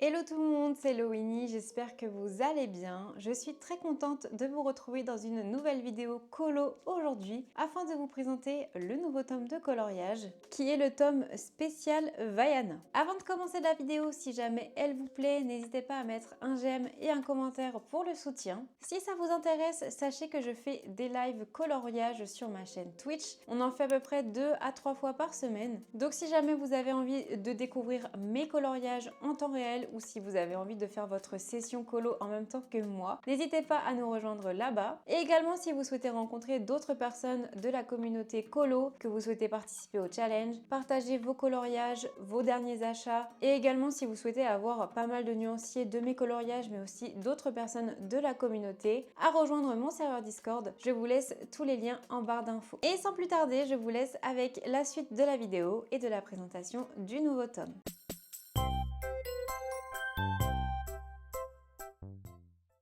Hello tout le monde, c'est Loïnie, j'espère que vous allez bien. Je suis très contente de vous retrouver dans une nouvelle vidéo colo aujourd'hui afin de vous présenter le nouveau tome de coloriage qui est le tome spécial Vaiana. Avant de commencer la vidéo, si jamais elle vous plaît, n'hésitez pas à mettre un j'aime et un commentaire pour le soutien. Si ça vous intéresse, sachez que je fais des lives coloriage sur ma chaîne Twitch. On en fait à peu près 2 à 3 fois par semaine. Donc si jamais vous avez envie de découvrir mes coloriages en temps réel, ou si vous avez envie de faire votre session colo en même temps que moi, n'hésitez pas à nous rejoindre là-bas. Et également si vous souhaitez rencontrer d'autres personnes de la communauté colo, que vous souhaitez participer au challenge, partager vos coloriages, vos derniers achats, et également si vous souhaitez avoir pas mal de nuanciers de mes coloriages, mais aussi d'autres personnes de la communauté, à rejoindre mon serveur Discord. Je vous laisse tous les liens en barre d'infos. Et sans plus tarder, je vous laisse avec la suite de la vidéo et de la présentation du nouveau tome.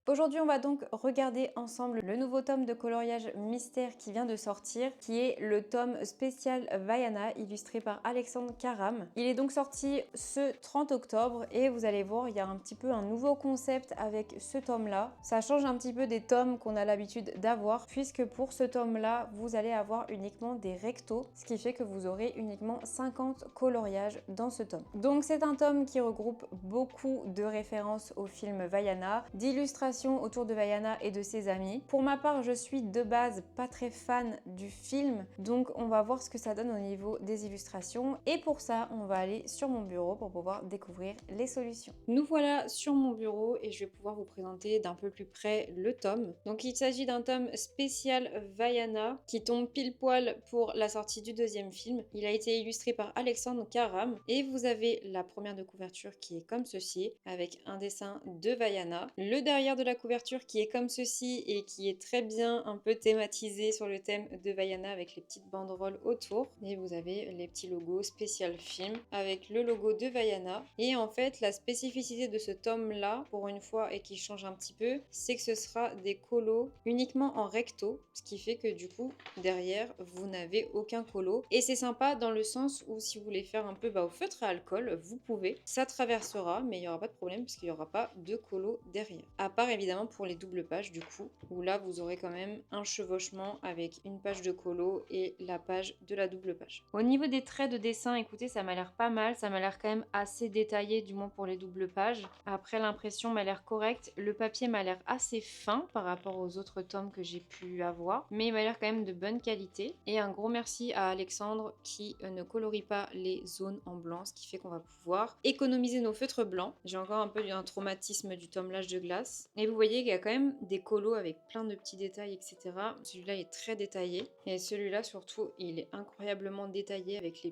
Aujourd'hui, on va donc regarder ensemble le nouveau tome de coloriage mystère qui vient de sortir, qui est le tome spécial Vaiana, illustré par Alexandre Karam. Il est donc sorti ce 30 octobre et vous allez voir, il y a un petit peu un nouveau concept avec ce tome-là. Ça change un petit peu des tomes qu'on a l'habitude d'avoir, puisque pour ce tome-là, vous allez avoir uniquement des rectos, ce qui fait que vous aurez uniquement 50 coloriages dans ce tome. Donc c'est un tome qui regroupe beaucoup de références au film Vaiana, d'illustrations autour de Vaiana et de ses amis. Pour ma part, je suis de base pas très fan du film, donc on va voir ce que ça donne au niveau des illustrations. Et pour ça, on va aller sur mon bureau pour pouvoir découvrir les solutions. Nous voilà sur mon bureau et je vais pouvoir vous présenter d'un peu plus près le tome. Donc il s'agit d'un tome spécial Vaiana qui tombe pile poil pour la sortie du deuxième film. Il a été illustré par Alexandre Karam et vous avez la première de couverture qui est comme ceci, avec un dessin de Vaiana. Le derrière de la couverture qui est comme ceci et qui est très bien un peu thématisé sur le thème de Vaiana avec les petites banderoles autour. Et vous avez les petits logos spécial film avec le logo de Vaiana. Et en fait, la spécificité de ce tome-là, pour une fois, et qui change un petit peu, c'est que ce sera des colos uniquement en recto, ce qui fait que du coup, derrière, vous n'avez aucun colo. Et c'est sympa dans le sens où si vous voulez faire un peu au feutre à alcool, vous pouvez. Ça traversera, mais il n'y aura pas de problème parce qu'il n'y aura pas de colo derrière. À part évidemment pour les doubles pages du coup, où là vous aurez quand même un chevauchement avec une page de colo et la page de la double page. Au niveau des traits de dessin, écoutez, ça m'a l'air pas mal, ça m'a l'air quand même assez détaillé, du moins pour les doubles pages. Après, l'impression m'a l'air correcte, le papier m'a l'air assez fin par rapport aux autres tomes que j'ai pu avoir, mais il m'a l'air quand même de bonne qualité. Et un gros merci à Alexandre qui ne colorie pas les zones en blanc, ce qui fait qu'on va pouvoir économiser nos feutres blancs. J'ai encore un peu un traumatisme du tome l'âge de glace. Et vous voyez qu'il y a quand même des colos avec plein de petits détails, etc. Celui-là est très détaillé. Et celui-là, surtout, il est incroyablement détaillé avec les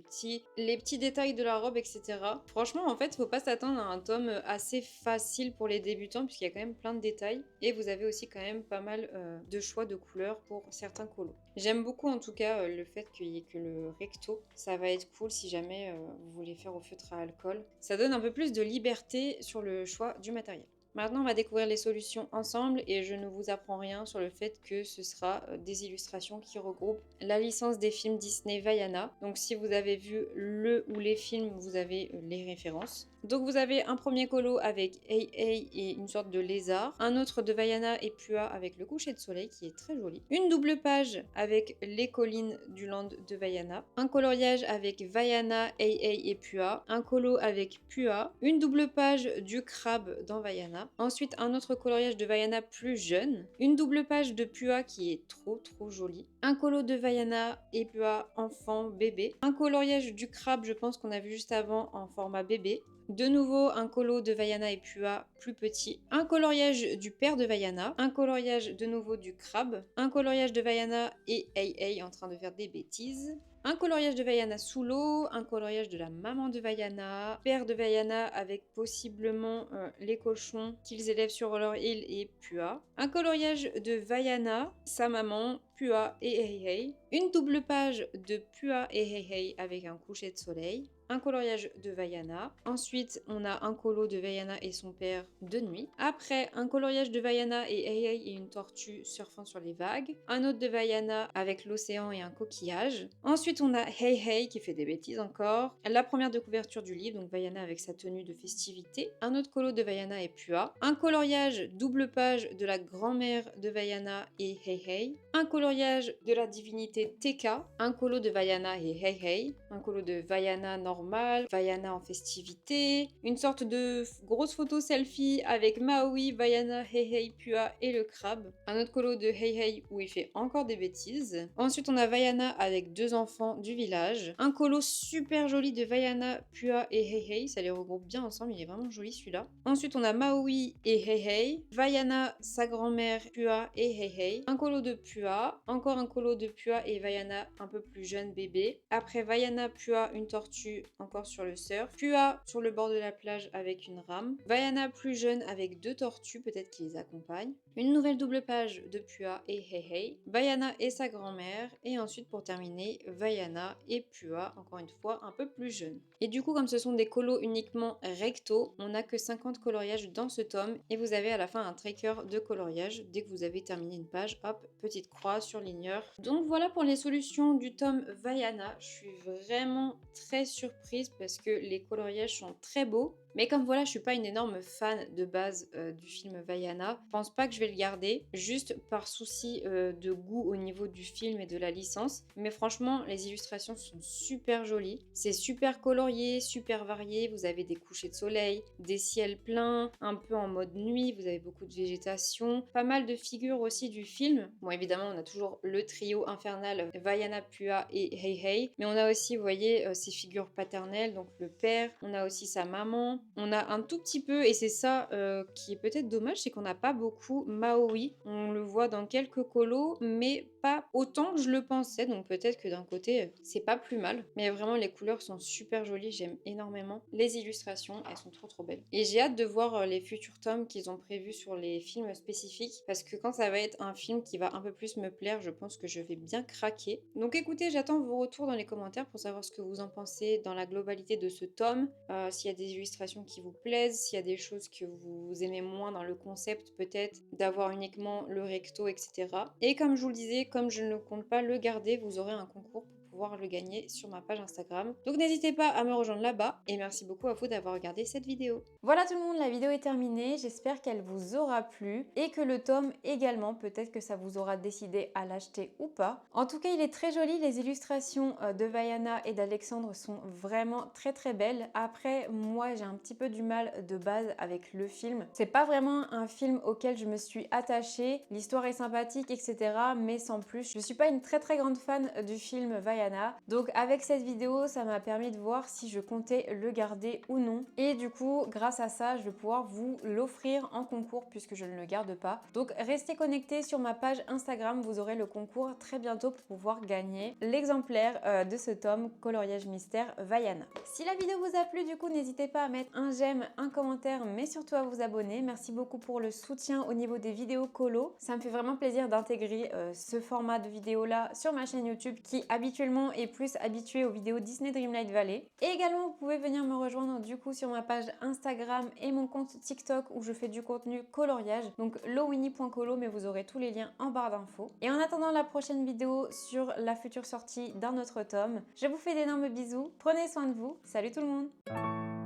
petits détails de la robe, etc. Franchement, en fait, faut pas s'attendre à un tome assez facile pour les débutants, puisqu'il y a quand même plein de détails. Et vous avez aussi quand même pas mal de choix de couleurs pour certains colos. J'aime beaucoup, en tout cas, le fait qu'il y ait que le recto. Ça va être cool si jamais vous voulez faire au feutre à alcool. Ça donne un peu plus de liberté sur le choix du matériel. Maintenant, on va découvrir les solutions ensemble et je ne vous apprends rien sur le fait que ce sera des illustrations qui regroupent la licence des films Disney Vaiana. Donc si vous avez vu le ou les films, vous avez les références. Donc vous avez un premier colo avec Hey Hey et une sorte de lézard, un autre de Vaiana et Pua avec le coucher de soleil qui est très joli, une double page avec les collines du land de Vaiana, un coloriage avec Vaiana, Hey Hey et Pua, un colo avec Pua, une double page du crabe dans Vaiana, ensuite un autre coloriage de Vaiana plus jeune, une double page de Pua qui est trop jolie, un colo de Vaiana et Pua enfant bébé, un coloriage du crabe, je pense qu'on a vu juste avant en format bébé, de nouveau un colo de Vaiana et Pua plus petit, un coloriage du père de Vaiana, un coloriage de nouveau du crabe, un coloriage de Vaiana et Hey Hey en train de faire des bêtises, un coloriage de Vaiana sous l'eau, un coloriage de la maman de Vaiana, père de Vaiana avec possiblement les cochons qu'ils élèvent sur leur île et Pua, un coloriage de Vaiana, sa maman, Pua et Hey Hey, une double page de Pua et Hey Hey avec un coucher de soleil, un coloriage de Vaiana. Ensuite, on a un colo de Vaiana et son père de nuit. Après, un coloriage de Vaiana et Hey Hey et une tortue surfant sur les vagues. Un autre de Vaiana avec l'océan et un coquillage. Ensuite, on a Hey Hey qui fait des bêtises encore. La première de couverture du livre, donc Vaiana avec sa tenue de festivité. Un autre colo de Vaiana et Pua. Un coloriage double page de la grand-mère de Vaiana et Hey Hey. Un coloriage de la divinité Teka. Un colo de Vaiana et Hey Hey. Un colo de Vaiana normal, Vaiana en festivité. Une sorte de grosse photo selfie avec Maui, Vaiana, Hey Hey, Pua et le crabe. Un autre colo de Hey Hey où il fait encore des bêtises. Ensuite, on a Vaiana avec deux enfants du village. Un colo super joli de Vaiana, Pua et Hey Hey. Ça les regroupe bien ensemble, il est vraiment joli celui-là. Ensuite, on a Maui et Hey Hey. Vaiana, sa grand-mère, Pua et Hey Hey. Un colo de Pua. Encore un colo de Pua et Vaiana un peu plus jeune bébé. Après Vaiana, Pua, une tortue encore sur le surf. Pua sur le bord de la plage avec une rame. Vaiana plus jeune avec deux tortues, peut-être qui les accompagnent. Une nouvelle double page de Pua et Hey Hey. Vaiana et sa grand-mère. Et ensuite pour terminer, Vaiana et Pua, encore une fois un peu plus jeune. Et du coup, comme ce sont des colos uniquement recto, on n'a que 50 coloriages dans ce tome. Et vous avez à la fin un tracker de coloriage. Dès que vous avez terminé une page, hop, petite croix, surligneur. Donc voilà pour les solutions du tome Vaiana. Je suis vraiment très surprise parce que les coloriages sont très beaux. Mais comme voilà, je suis pas une énorme fan de base du film Vaiana, je pense pas que je vais le garder, juste par souci de goût au niveau du film et de la licence. Mais franchement, les illustrations sont super jolies. C'est super colorié, super varié. Vous avez des couchers de soleil, des ciels pleins, un peu en mode nuit. Vous avez beaucoup de végétation, pas mal de figures aussi du film. Bon, évidemment, on a toujours le trio infernal Vaiana, Pua et Hey Hey. Mais on a aussi, vous voyez, ces figures paternelles, donc le père. On a aussi sa maman. On a un tout petit peu, et c'est ça qui est peut-être dommage, c'est qu'on n'a pas beaucoup Maui. On le voit dans quelques colos, mais pas autant que je le pensais. Donc peut-être que d'un côté, c'est pas plus mal. Mais vraiment, les couleurs sont super jolies. J'aime énormément. Les illustrations, elles sont trop belles. Et j'ai hâte de voir les futurs tomes qu'ils ont prévus sur les films spécifiques. Parce que quand ça va être un film qui va un peu plus me plaire, je pense que je vais bien craquer. Donc écoutez, j'attends vos retours dans les commentaires pour savoir ce que vous en pensez dans la globalité de ce tome. S'il y a des illustrations qui vous plaisent, s'il y a des choses que vous aimez moins dans le concept, peut-être d'avoir uniquement le recto, etc. Et comme je vous le disais, comme je ne compte pas le garder, vous aurez un concours pour pouvoir le gagner sur ma page Instagram. Donc n'hésitez pas à me rejoindre là-bas et merci beaucoup à vous d'avoir regardé cette vidéo. Voilà tout le monde, la vidéo est terminée. J'espère qu'elle vous aura plu et que le tome également, peut-être que ça vous aura décidé à l'acheter ou pas. En tout cas, il est très joli. Les illustrations de Vaiana et d'Alexandre sont vraiment très belles. Après, moi, j'ai un petit peu du mal de base avec le film. C'est pas vraiment un film auquel je me suis attachée. L'histoire est sympathique, etc. mais sans plus. Je suis pas une très grande fan du film Vaiana. Donc avec cette vidéo, ça m'a permis de voir si je comptais le garder ou non. Et du coup, grâce à ça, je vais pouvoir vous l'offrir en concours puisque je ne le garde pas. Donc restez connectés sur ma page Instagram, vous aurez le concours très bientôt pour pouvoir gagner l'exemplaire de ce tome Coloriage Mystère Vaiana. Si la vidéo vous a plu, du coup, n'hésitez pas à mettre un j'aime, un commentaire, mais surtout à vous abonner. Merci beaucoup pour le soutien au niveau des vidéos colo. Ça me fait vraiment plaisir d'intégrer ce format de vidéo là sur ma chaîne YouTube qui habituellement est plus habitué aux vidéos Disney Dreamlight Valley. Et également, vous pouvez venir me rejoindre du coup sur ma page Instagram et mon compte TikTok où je fais du contenu coloriage, donc lowinnie.colo, mais vous aurez tous les liens en barre d'infos. Et en attendant la prochaine vidéo sur la future sortie d'un autre tome, je vous fais d'énormes bisous, prenez soin de vous, salut tout le monde!